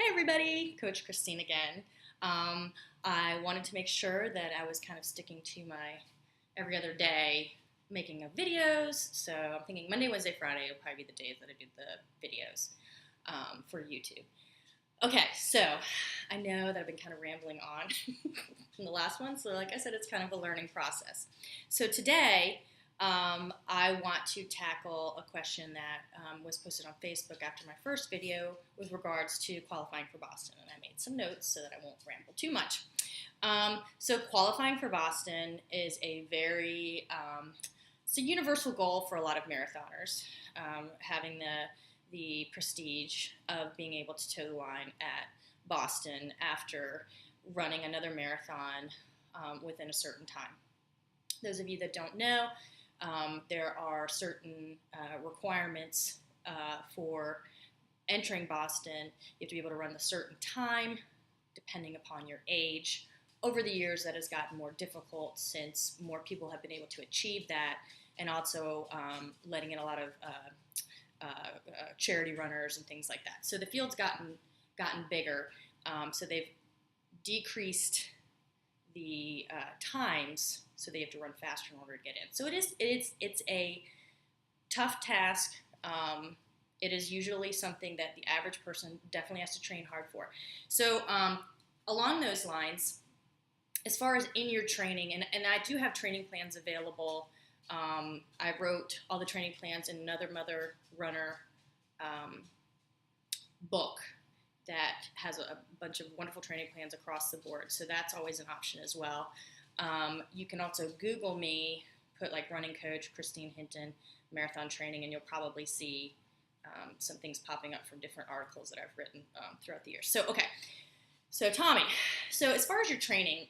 Hey everybody, Coach Christine again. I wanted to make sure that I was kind of sticking to my every other day making of videos. So I'm thinking Monday, Wednesday, Friday will probably be the days that I do the videos for YouTube. Okay, so I know that I've been kind of rambling on in the last one. So like I said, it's kind of a learning process. So today, I want to tackle a question that was posted on Facebook after my first video with regards to qualifying for Boston. And I made some notes so that I won't ramble too much. So qualifying for Boston is it's a universal goal for a lot of marathoners, having the prestige of being able to toe the line at Boston after running another marathon within a certain time. Those of you that don't know, there are certain requirements for entering Boston. You have to be able to run a certain time, depending upon your age. Over the years, that has gotten more difficult since more people have been able to achieve that, and also letting in a lot of charity runners and things like that. So the field's gotten bigger. So they've decreased the times, so they have to run faster in order to get in. So it's a tough task. It is usually something that the average person definitely has to train hard for. So along those lines, as far as in your training, and I do have training plans available. I wrote all the training plans in another Mother Runner book that has a bunch of wonderful training plans across the board. So that's always an option as well. You can also Google me, put like running coach Christine Hinton marathon training, and you'll probably see some things popping up from different articles that I've written throughout the years. So, okay. So Tommy, so as far as your training,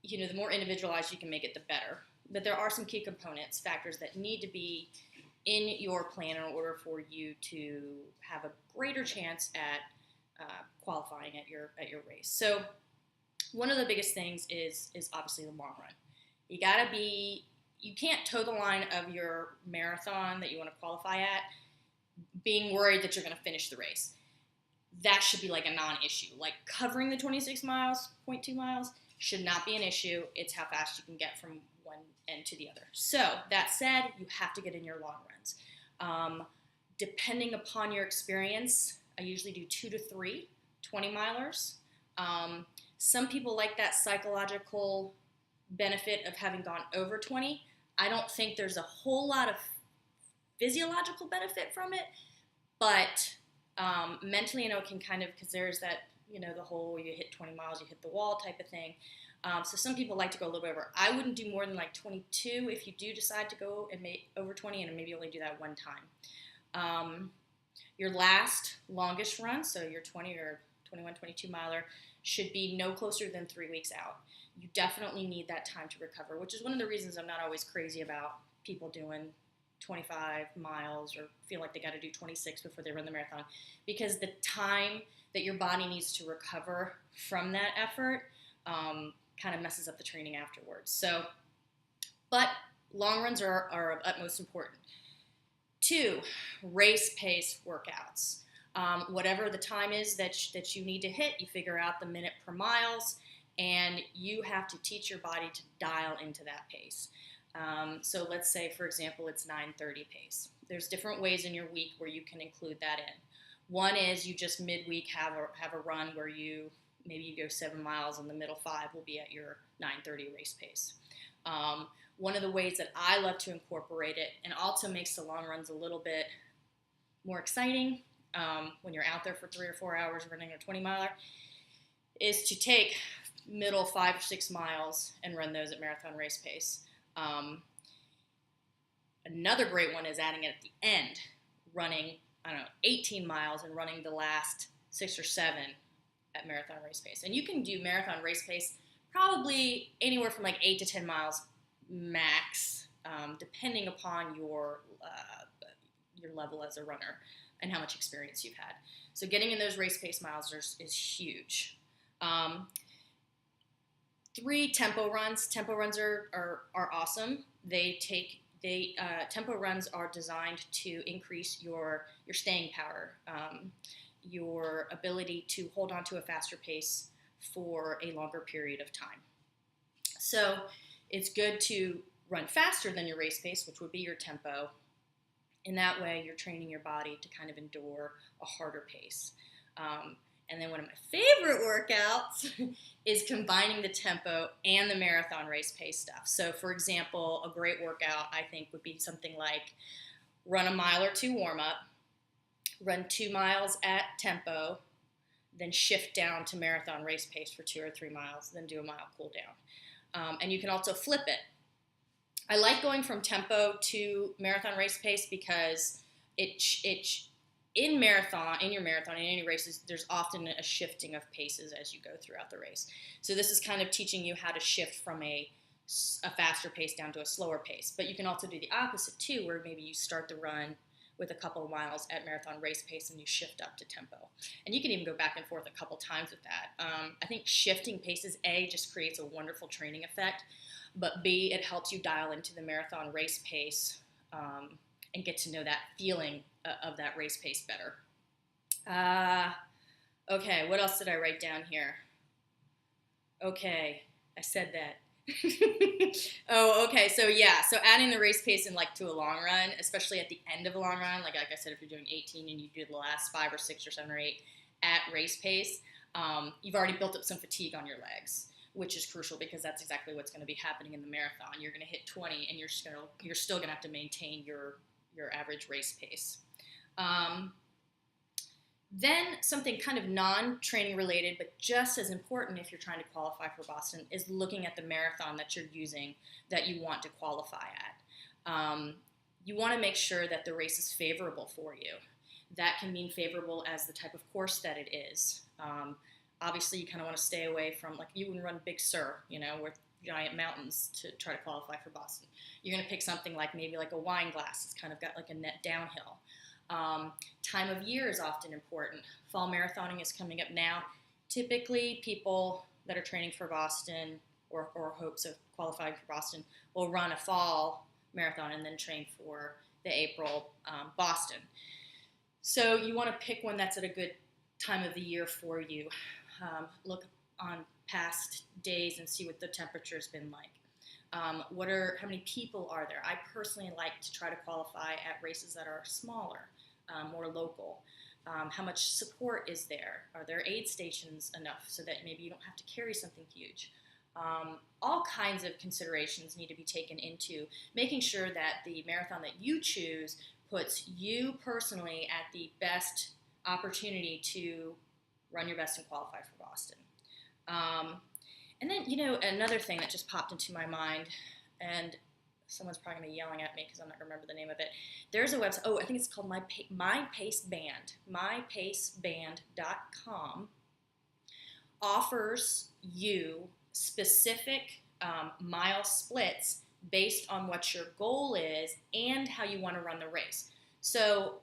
the more individualized you can make it, the better. But there are some key components, factors that need to be in your plan in order for you to have a greater chance at qualifying at your race. So one of the biggest things is obviously the long run. You can't toe the line of your marathon that you want to qualify at being worried that you're going to finish the race. That should be like a non-issue. Like covering the 26 miles, 0.2 miles should not be an issue. It's how fast you can get from one end to the other. So that said, you have to get in your long runs. Depending upon your experience, I usually do 2 to 3 20-milers. Some people like that psychological benefit of having gone over 20. I don't think there's a whole lot of physiological benefit from it, but mentally, it can kind of, because there's that, the whole you hit 20 miles, you hit the wall type of thing. So some people like to go a little bit over. I wouldn't do more than like 22 if you do decide to go and make over 20, and maybe only do that one time. Your longest run, so your 20 or 21, 22 miler, should be no closer than 3 weeks out. You definitely need that time to recover, which is one of the reasons I'm not always crazy about people doing 25 miles or feel like they got to do 26 before they run the marathon, because the time that your body needs to recover from that effort kind of messes up the training afterwards. So, but long runs are of utmost importance. 2, race pace workouts. Whatever the time is that you need to hit, you figure out the minute per miles, and you have to teach your body to dial into that pace. So let's say, for example, it's 9:30 pace. There's different ways in your week where you can include that in. One is you just midweek have a run where maybe you go 7 miles and the middle 5 will be at your 9:30 race pace. One of the ways that I love to incorporate it, and also makes the long runs a little bit more exciting when you're out there for 3 or 4 hours running a 20 miler, is to take middle 5 or 6 miles and run those at marathon race pace. Another great one is adding it at the end, running, 18 miles and running the last 6 or 7 at marathon race pace. And you can do marathon race pace probably anywhere from like 8 to 10 miles max, depending upon your level as a runner and how much experience you've had. So getting in those race pace miles is huge. 3, tempo runs. Tempo runs are awesome. Tempo runs are designed to increase your staying power. your ability to hold on to a faster pace for a longer period of time. So it's good to run faster than your race pace, which would be your tempo. In that way, you're training your body to kind of endure a harder pace. And then one of my favorite workouts is combining the tempo and the marathon race pace stuff. So for example, a great workout I think would be something like run a mile or two warm up, run 2 miles at tempo, then shift down to marathon race pace for 2 or 3 miles, then do a mile cool down. And you can also flip it. I like going from tempo to marathon race pace because in your marathon, in any races, there's often a shifting of paces as you go throughout the race. So this is kind of teaching you how to shift from a faster pace down to a slower pace. But you can also do the opposite too, where maybe you start the run with a couple of miles at marathon race pace and you shift up to tempo. And you can even go back and forth a couple times with that. I think shifting paces, A, just creates a wonderful training effect, but B, it helps you dial into the marathon race pace and get to know that feeling of that race pace better. Okay, what else did I write down here? Okay, I said that. Oh, okay. So yeah, so adding the race pace in like to a long run, especially at the end of a long run, like I said, if you're doing 18 and you do the last 5 or 6 or 7 or 8 at race pace, you've already built up some fatigue on your legs, which is crucial because that's exactly what's going to be happening in the marathon. You're going to hit 20 and you're still going to have to maintain your average race pace. Then something kind of non-training related, but just as important if you're trying to qualify for Boston, is looking at the marathon that you're using that you want to qualify at. You want to make sure that the race is favorable for you. That can mean favorable as the type of course that it is. Obviously, you kind of want to stay away from, like, you wouldn't run Big Sur, with giant mountains to try to qualify for Boston. You're going to pick something like maybe like a wine glass. It's kind of got like a net downhill. Time of year is often important. Fall marathoning is coming up now. Typically, people that are training for Boston or hopes of qualifying for Boston will run a fall marathon and then train for the April Boston. So you want to pick one that's at a good time of the year for you. Look on past days and see what the temperature's been like. How many people are there? I personally like to try to qualify at races that are smaller, more local. How much support is there? Are there aid stations enough so that maybe you don't have to carry something huge? All kinds of considerations need to be taken into making sure that the marathon that you choose puts you personally at the best opportunity to run your best and qualify for Boston. And then, another thing that just popped into my mind, and someone's probably going to be yelling at me because I'm not going to remember the name of it. There's a website, I think it's called My Pace Band. MyPaceBand.com offers you specific mile splits based on what your goal is and how you want to run the race. So,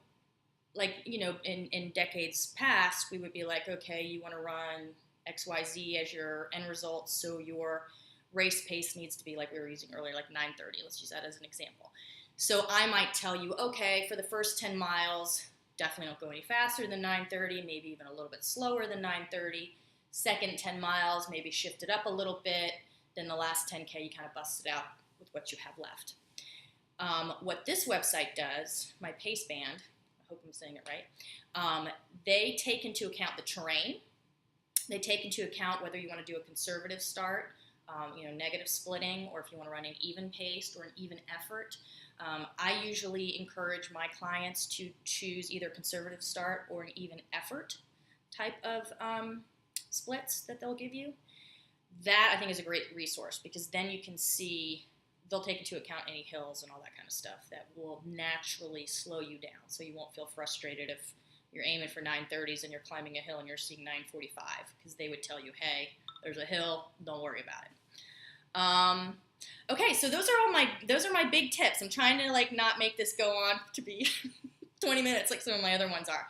in decades past, we would be like, okay, you want to run XYZ as your end result, so your race pace needs to be, like we were using earlier, like 9:30. Let's use that as an example. So I might tell you, okay, for the first 10 miles, definitely don't go any faster than 9:30, maybe even a little bit slower than 9:30. Second 10 miles, maybe shift it up a little bit. Then the last 10K, you kind of bust it out with what you have left. What this website does, My Pace Band, I hope I'm saying it right, they take into account the terrain. They take into account whether you want to do a conservative start, negative splitting, or if you want to run an even paced or an even effort. I usually encourage my clients to choose either conservative start or an even effort type of splits that they'll give you. That, I think, is a great resource because then you can see, they'll take into account any hills and all that kind of stuff that will naturally slow you down, so you won't feel frustrated if you're aiming for 9:30s and you're climbing a hill and you're seeing 9:45, because they would tell you, hey, there's a hill, don't worry about it. Okay, so those are my big tips. I'm trying to not make this go on to be 20 minutes like some of my other ones are.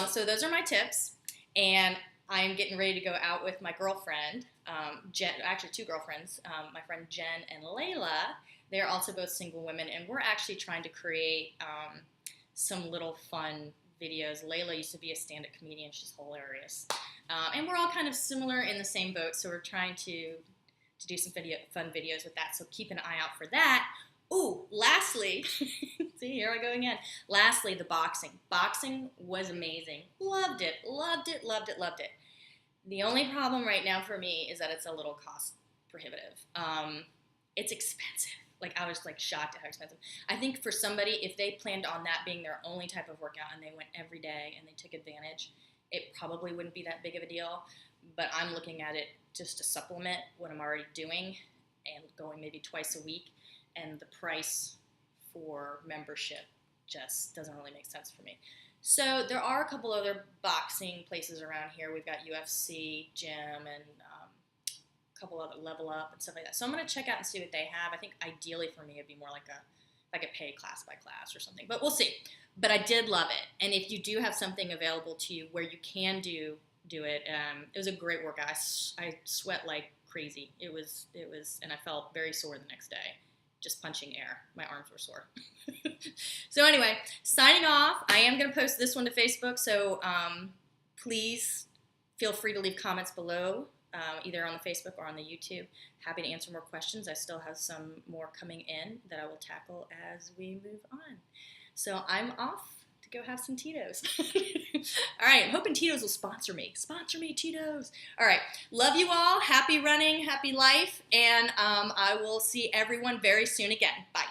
So those are my tips, and I'm getting ready to go out with my girlfriend, Jen, actually 2 girlfriends, my friend Jen and Layla. They're also both single women, and we're actually trying to create some little fun videos. Layla used to be a stand-up comedian. She's hilarious. And we're all kind of similar in the same boat, so we're trying to do some fun videos with that, so keep an eye out for that. Ooh, lastly, see, here I go again. Lastly, the boxing. Boxing was amazing. Loved it, loved it, loved it, loved it. The only problem right now for me is that it's a little cost prohibitive. It's expensive. Like, I was like shocked at how expensive. I think for somebody, if they planned on that being their only type of workout and they went every day and they took advantage, it probably wouldn't be that big of a deal. But I'm looking at it just to supplement what I'm already doing and going maybe twice a week. And the price for membership just doesn't really make sense for me. So there are a couple other boxing places around here. We've got UFC, gym, and a couple other Level Up and stuff like that. So I'm going to check out and see what they have. I think ideally for me it'd be more like a pay class by class or something. But we'll see. But I did love it. And if you do have something available to you where you can do it, it was a great workout. I sweat like crazy. It was, and I felt very sore the next day. Just punching air. My arms were sore. So anyway, signing off. I am going to post this one to Facebook, so please feel free to leave comments below, either on the Facebook or on the YouTube. Happy to answer more questions. I still have some more coming in that I will tackle as we move on. So I'm off to go have some Tito's. All right, I'm hoping Tito's will sponsor me. Sponsor me, Tito's. All right, love you all. Happy running, happy life, and I will see everyone very soon again. Bye.